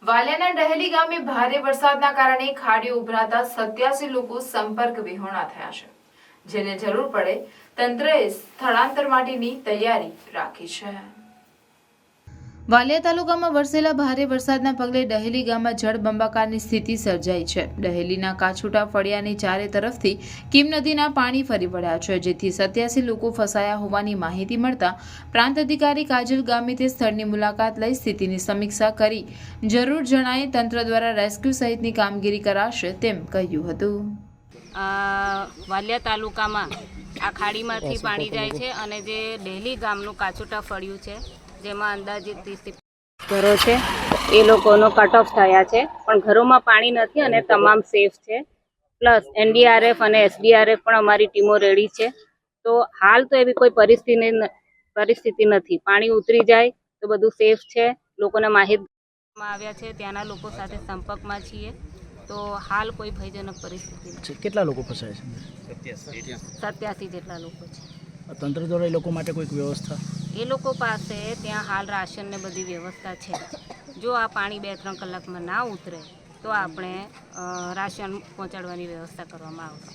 વાલિયાના ડહેલી ગામે ભારે વરસાદના કારણે ખાડીઓ ઉભરાતા 87 લોકો સંપર્ક વિહોણા થયા છે, જેને જરૂર પડે તંત્રએ સ્થળાંતર માટેની તૈયારી રાખી છે। વાલિયા તાલુકામાં વરસેલા ભારે વરસાદના પગલે ડહેલી ગામમાં જળબંબાકારની સ્થિતિ સર્જાઈ છે। ડહેલીના કાછુટા ફળિયાની ચારે તરફથી કીમ નદીના પાણી ફરી વળ્યા છે, જેથી 87 લોકો ફસાયા હોવાની માહિતી મળતા પ્રાંત અધિકારી કાજલ ગામિતે સ્થળની મુલાકાત લઈ સ્થિતિની સમીક્ષા કરી જરૂર જણાયે તંત્ર દ્વારા રેસ્ક્યુ સહિતની કામગીરી કરાશે તેમ કહ્યું હતું। વાલિયા તાલુકામાં આ ખાડીમાંથી પાણી જાય છે અને જે ડહેલી ગામનું કાછુટા ફળિયું છે, જેમાં અંદાજિત 30 ઘરો છે, એ લોકોનો કટ ઓફ થયા છે, પણ ઘરોમાં પાણી નથી અને તમામ સેફ છે। પ્લસ NDRF અને SDRF પણ અમારી ટીમો રેડી છે। તો હાલ તો એવી કોઈ પરિસ્થિતિ નથી। પાણી ઉતરી જાય તો બધું સેફ છે, લોકોને માહિતી આવ્યા છે, ત્યાંના લોકો સાથે સંપર્કમાં છીએ। તો હાલ કોઈ ભયજનક પરિસ્થિતિ નથી। કેટલા લોકો ફસાય છે? 87 જેટલા લોકો છે। તંત્ર દ્વારા એ લોકો માટે કોઈક વ્યવસ્થા? એ લોકો પાસે ત્યાં હાલ રાશન ને બધી વ્યવસ્થા છે। જો આ પાણી 2-3 કલાકમાં ના ઉતરે તો આપણે રાશન પહોંચાડવાની વ્યવસ્થા કરવામાં આવશે।